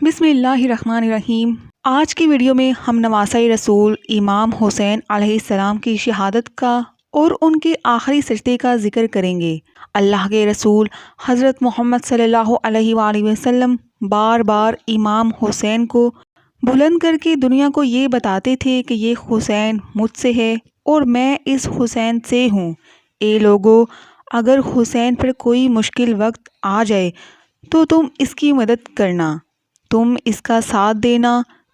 بسم اللہ الرحمن الرحیم۔ آج کی ویڈیو میں ہم نواسۂ رسول امام حسین علیہ السلام کی شہادت کا اور ان کے آخری سجدے کا ذکر کریں گے۔ اللہ کے رسول حضرت محمد صلی اللہ علیہ وآلہ وسلم بار بار امام حسین کو بلند کر کے دنیا کو یہ بتاتے تھے کہ یہ حسین مجھ سے ہے اور میں اس حسین سے ہوں۔ اے لوگو، اگر حسین پر کوئی مشکل وقت آ جائے تو تم اس کی مدد کرنا، تم اس کا ساتھ دینا،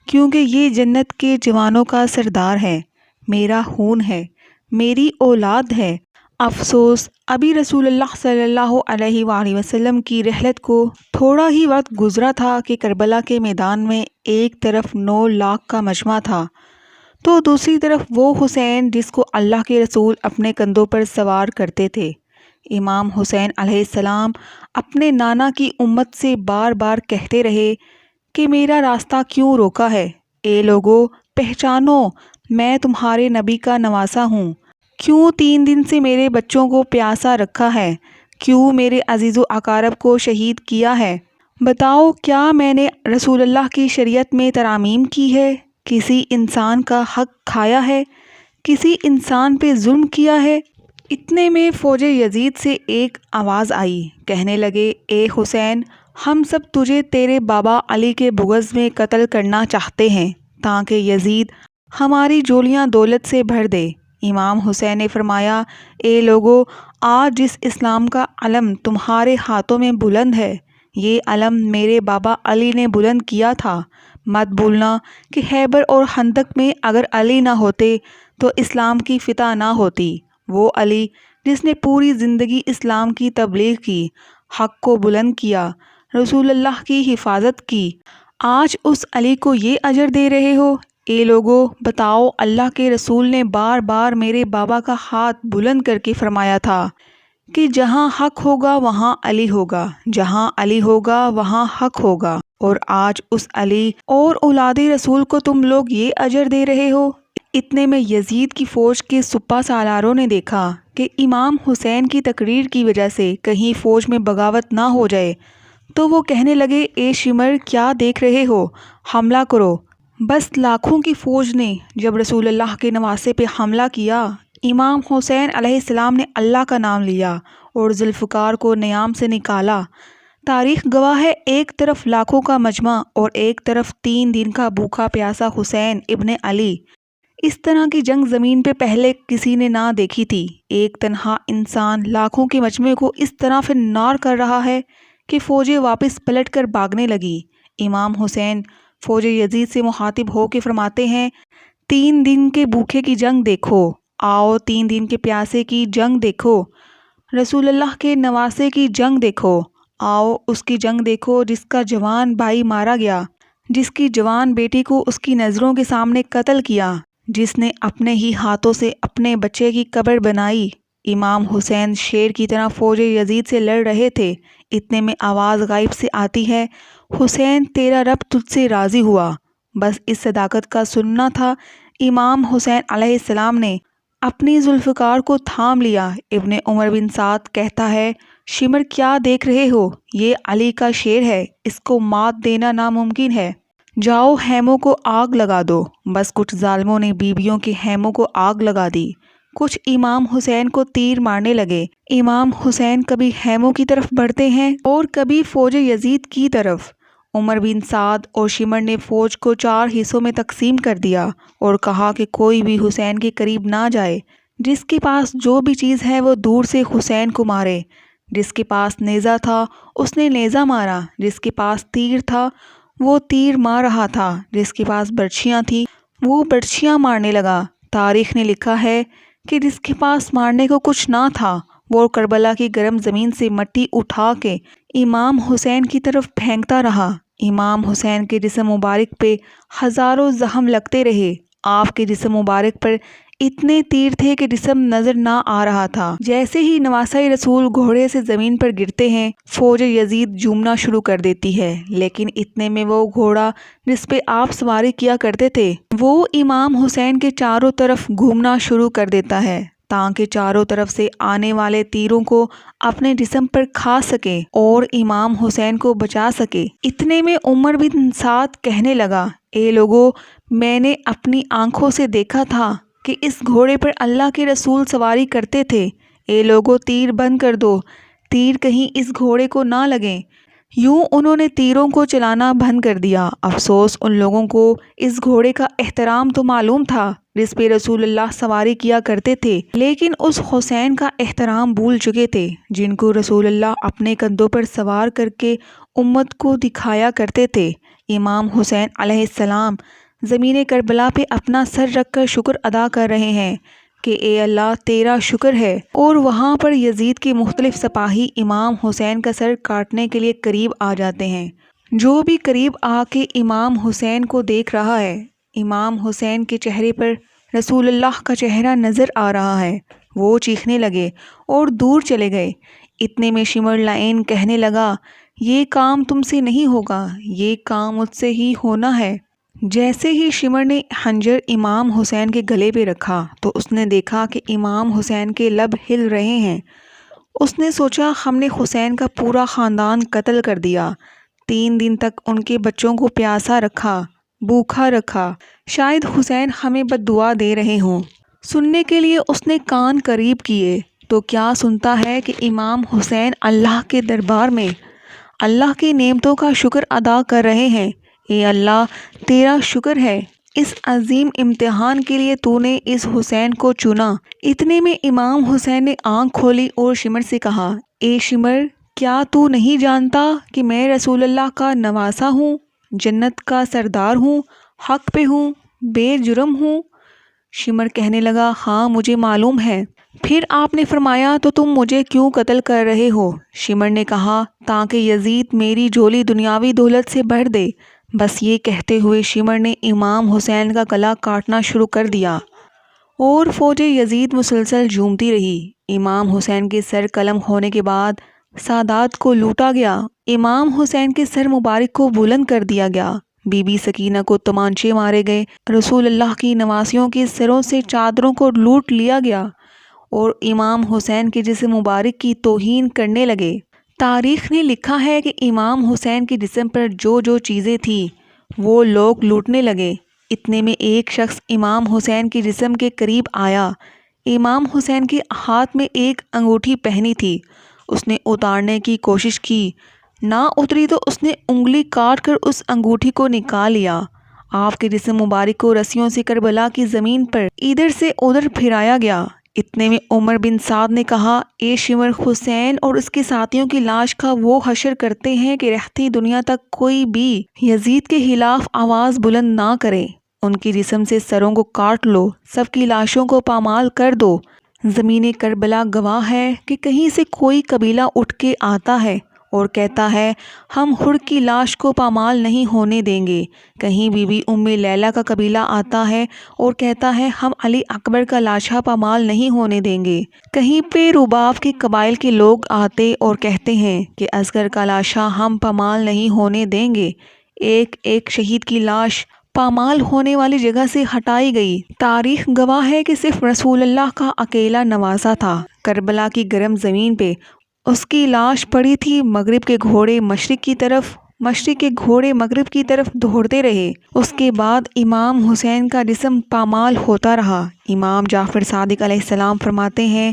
کیونکہ یہ جنت کے جوانوں کا سردار ہے، میرا خون ہے، میری اولاد ہے۔ افسوس، ابھی رسول اللہ صلی اللہ علیہ وآلہ وسلم کی رحلت کو تھوڑا ہی وقت گزرا تھا کہ کربلا کے میدان میں ایک طرف 9 لاکھ کا مجمع تھا تو دوسری طرف وہ حسین جس کو اللہ کے رسول اپنے کندھوں پر سوار کرتے تھے۔ امام حسین علیہ السلام اپنے نانا کی امت سے بار بار کہتے رہے کہ میرا راستہ کیوں روکا ہے؟ اے لوگو، پہچانو، میں تمہارے نبی کا نواسا ہوں۔ کیوں 3 دن سے میرے بچوں کو پیاسا رکھا ہے؟ کیوں میرے عزیز و اقارب کو شہید کیا ہے؟ بتاؤ، کیا میں نے رسول اللہ کی شریعت میں ترامیم کی ہے؟ کسی انسان کا حق کھایا ہے؟ کسی انسان پہ ظلم کیا ہے؟ اتنے میں فوج یزید سے ایک آواز آئی، کہنے لگے، اے حسین، ہم سب تجھے تیرے بابا علی کے بغض میں قتل کرنا چاہتے ہیں تاکہ یزید ہماری جولیاں دولت سے بھر دے۔ امام حسین نے فرمایا، اے لوگو، آج جس اسلام کا علم تمہارے ہاتھوں میں بلند ہے، یہ علم میرے بابا علی نے بلند کیا تھا۔ مت بھولنا کہ خیبر اور خندق میں اگر علی نہ ہوتے تو اسلام کی فتح نہ ہوتی۔ وہ علی جس نے پوری زندگی اسلام کی تبلیغ کی، حق کو بلند کیا، رسول اللہ کی حفاظت کی، آج اس علی کو یہ اجر دے رہے ہو؟ اے لوگو، بتاؤ، اللہ کے رسول نے بار بار میرے بابا کا ہاتھ بلند کر کے فرمایا تھا کہ جہاں حق ہوگا وہاں علی ہوگا، جہاں علی ہوگا وہاں حق ہوگا، اور آج اس علی اور اولاد رسول کو تم لوگ یہ اجر دے رہے ہو۔ اتنے میں یزید کی فوج کے سپہ سالاروں نے دیکھا کہ امام حسین کی تقریر کی وجہ سے کہیں فوج میں بغاوت نہ ہو جائے تو وہ کہنے لگے، اے شمر، کیا دیکھ رہے ہو؟ حملہ کرو۔ بس لاکھوں کی فوج نے جب رسول اللہ کے نواسے پہ حملہ کیا، امام حسین علیہ السلام نے اللہ کا نام لیا اور ذوالفقار کو نیام سے نکالا۔ تاریخ گواہ ہے، ایک طرف لاکھوں کا مجمع اور ایک طرف 3 دن کا بھوکا پیاسا حسین ابن علی۔ اس طرح کی جنگ زمین پہ پہلے کسی نے نہ دیکھی تھی۔ ایک تنہا انسان لاکھوں کے مجمع کو اس طرح پھر نار کر رہا ہے کہ فوجیں واپس پلٹ کر بھاگنے لگی۔ امام حسین فوج یزید سے مخاطب ہو کے فرماتے ہیں، 3 دن کے بھوکے کی جنگ دیکھو، آؤ 3 دن کے پیاسے کی جنگ دیکھو، رسول اللہ کے نواسے کی جنگ دیکھو، آؤ اس کی جنگ دیکھو جس کا جوان بھائی مارا گیا، جس کی جوان بیٹی کو اس کی نظروں کے سامنے قتل کیا، جس نے اپنے ہی ہاتھوں سے اپنے بچے کی قبر بنائی۔ امام حسین شیر کی طرح فوج یزید سے لڑ رہے تھے۔ اتنے میں آواز غائب سے آتی ہے، حسین، تیرا رب تجھ سے راضی ہوا۔ بس اس صداقت کا سننا تھا۔ امام حسین علیہ السلام نے اپنی ذوالفقار کو تھام لیا۔ ابن عمر بن سعد کہتا ہے، شمر، کیا دیکھ رہے ہو؟ یہ علی کا شیر ہے، اس کو مات دینا ناممکن ہے، جاؤ خیموں کو آگ لگا دو۔ بس کچھ ظالموں نے بیویوں کے خیموں کو آگ لگا دی، کچھ امام حسین کو تیر مارنے لگے۔ امام حسین کبھی خیموں کی طرف بڑھتے ہیں اور کبھی فوج یزید کی طرف۔ عمر بن سعد اور شمر نے فوج کو 4 حصوں میں تقسیم کر دیا اور کہا کہ کوئی بھی حسین کے قریب نہ جائے، جس کے پاس جو بھی چیز ہے وہ دور سے حسین کو مارے۔ جس کے پاس نیزہ تھا اس نے نیزہ مارا، جس کے پاس تیر تھا وہ تیر مار رہا تھا، جس کے پاس برچھیاں تھیں وہ برچھیاں مارنے لگا۔ تاریخ نے لکھا ہے کہ جس کے پاس مارنے کو کچھ نہ تھا وہ کربلا کی گرم زمین سے مٹی اٹھا کے امام حسین کی طرف پھینکتا رہا۔ امام حسین کے جسم مبارک پہ ہزاروں زخم لگتے رہے۔ آپ کے جسم مبارک پر اتنے تیر تھے کہ جسم نظر نہ آ رہا تھا۔ جیسے ہی نواسۂ رسول گھوڑے سے زمین پر گرتے ہیں، فوج یزید جھومنا شروع کر دیتی ہے، لیکن اتنے میں وہ گھوڑا جس پہ آپ سواری کیا کرتے تھے وہ امام حسین کے چاروں طرف گھومنا شروع کر دیتا ہے۔ تاکہ چاروں طرف سے آنے والے تیروں کو اپنے جسم پر کھا سکے اور امام حسین کو بچا سکے۔ اتنے میں عمر بن سعد کہنے لگا، اے لوگو، میں نے اپنی آنکھوں سے دیکھا تھا کہ اس گھوڑے پر اللہ کے رسول سواری کرتے تھے۔ اے لوگو، تیر بند کر دو، تیر کہیں اس گھوڑے کو نہ لگیں۔ یوں انہوں نے تیروں کو چلانا بند کر دیا۔ افسوس ان لوگوں کو اس گھوڑے کا احترام تو معلوم تھا جس پہ رسول اللہ سواری کیا کرتے تھے، لیکن اس حسین کا احترام بھول چکے تھے جن کو رسول اللہ اپنے کندھوں پر سوار کر کے امت کو دکھایا کرتے تھے۔ امام حسین علیہ السلام زمین کربلا پہ اپنا سر رکھ کر شکر ادا کر رہے ہیں کہ اے اللہ تیرا شکر ہے، اور وہاں پر یزید کے مختلف سپاہی امام حسین کا سر کاٹنے کے لیے قریب آ جاتے ہیں۔ جو بھی قریب آ کے امام حسین کو دیکھ رہا ہے، امام حسین کے چہرے پر رسول اللہ کا چہرہ نظر آ رہا ہے، وہ چیخنے لگے اور دور چلے گئے۔ اتنے میں شمر لعین کہنے لگا، یہ کام تم سے نہیں ہوگا، یہ کام مجھ سے ہی ہونا ہے۔ جیسے ہی شمر نے خنجر امام حسین کے گلے پہ رکھا تو اس نے دیکھا کہ امام حسین کے لب ہل رہے ہیں۔ اس نے سوچا، ہم نے حسین کا پورا خاندان قتل کر دیا، 3 دن تک ان کے بچوں کو پیاسا رکھا، بھوکھا رکھا، شاید حسین ہمیں بد دعا دے رہے ہوں۔ سننے کے لیے اس نے کان قریب کیے تو کیا سنتا ہے کہ امام حسین اللہ کے دربار میں اللہ کی نعمتوں کا شکر ادا کر رہے ہیں۔ اے اللہ تیرا شکر ہے، اس عظیم امتحان کے لیے تو نے اس حسین کو چنا۔ اتنے میں امام حسین نے آنکھ کھولی اور شمر سے کہا، اے شمر، کیا تو نہیں جانتا کہ میں رسول اللہ کا نواسا ہوں، جنت کا سردار ہوں، حق پہ ہوں، بے جرم ہوں؟ شمر کہنے لگا، ہاں مجھے معلوم ہے۔ پھر آپ نے فرمایا، تو تم مجھے کیوں قتل کر رہے ہو؟ شمر نے کہا، تاکہ یزید میری جھولی دنیاوی دولت سے بھر دے۔ بس یہ کہتے ہوئے شمر نے امام حسین کا گلا کاٹنا شروع کر دیا اور فوج یزید مسلسل جھومتی رہی۔ امام حسین کے سر قلم ہونے کے بعد سادات کو لوٹا گیا۔ امام حسین کے سر مبارک کو بلند کر دیا گیا۔ بی بی سکینہ کو تمانچے مارے گئے۔ رسول اللہ کی نواسیوں کے سروں سے چادروں کو لوٹ لیا گیا اور امام حسین کے جسم مبارک کی توہین کرنے لگے۔ تاریخ نے لکھا ہے کہ امام حسین کے جسم پر جو جو چیزیں تھیں وہ لوگ لوٹنے لگے۔ اتنے میں ایک شخص امام حسین کے جسم کے قریب آیا۔ امام حسین کے ہاتھ میں ایک انگوٹھی پہنی تھی، اس نے اتارنے کی کوشش کی، نہ اتری تو اس نے انگلی کاٹ کر اس انگوٹھی کو نکال لیا۔ آپ کے جسم مبارک کو رسیوں سے کربلا کی زمین پر ادھر سے ادھر پھرایا گیا۔ اتنے میں عمر بن سعد نے کہا، اے شمر، حسین اور اس کے ساتھیوں کی لاش کا وہ حشر کرتے ہیں کہ رہتی دنیا تک کوئی بھی یزید کے خلاف آواز بلند نہ کرے۔ ان کے جسم سے سروں کو کاٹ لو، سب کی لاشوں کو پامال کر دو۔ زمین کربلا گواہ ہے کہ کہیں سے کوئی قبیلہ اٹھ کے آتا ہے اور کہتا ہے، ہم حر کی لاش کو پامال نہیں ہونے دیں گے۔ کہیں بی بی ام لیلہ کا قبیلہ آتا ہے اور کہتا ہے، ہم علی اکبر کا لاشا پامال نہیں ہونے دیں گے۔ کہیں پہ رباب کے قبائل کے لوگ آتے اور کہتے ہیں کہ اصغر کا لاشا ہم پامال نہیں ہونے دیں گے۔ ایک ایک شہید کی لاش پامال ہونے والی جگہ سے ہٹائی گئی۔ تاریخ گواہ ہے کہ صرف رسول اللہ کا اکیلا نواسا تھا۔ کربلا کی گرم زمین پہ اس کی لاش پڑی تھی۔ مغرب کے گھوڑے مشرق کی طرف، مشرق کے گھوڑے مغرب کی طرف دوڑتے رہے۔ اس کے بعد امام حسین کا جسم پامال ہوتا رہا۔ امام جعفر صادق علیہ السلام فرماتے ہیں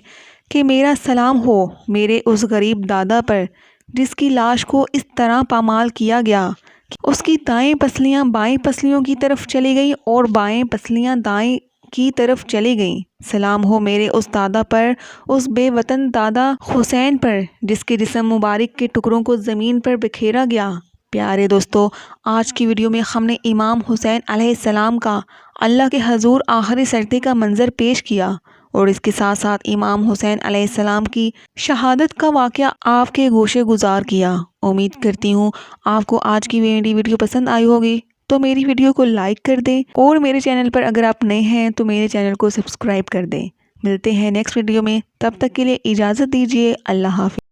کہ میرا سلام ہو میرے اس غریب دادا پر جس کی لاش کو اس طرح پامال کیا گیا کہ اس کی دائیں پسلیاں بائیں پسلیوں کی طرف چلی گئیں اور بائیں پسلیاں دائیں کی طرف چلی گئیں۔ سلام ہو میرے اس دادا پر، اس بے وطن دادا حسین پر جس کے جسم مبارک کے ٹکڑوں کو زمین پر بکھیرا گیا۔ پیارے دوستو، آج کی ویڈیو میں ہم نے امام حسین علیہ السلام کا اللہ کے حضور آخری سجدے کا منظر پیش کیا اور اس کے ساتھ ساتھ امام حسین علیہ السلام کی شہادت کا واقعہ آپ کے گوشے گزار کیا۔ امید کرتی ہوں آپ کو آج کی میری ویڈیو پسند آئی ہوگی، تو میری ویڈیو کو لائک کر دیں اور میرے چینل پر اگر آپ نئے ہیں تو میرے چینل کو سبسکرائب کر دیں۔ ملتے ہیں نیکسٹ ویڈیو میں، تب تک کے لیے اجازت دیجیے۔ اللہ حافظ۔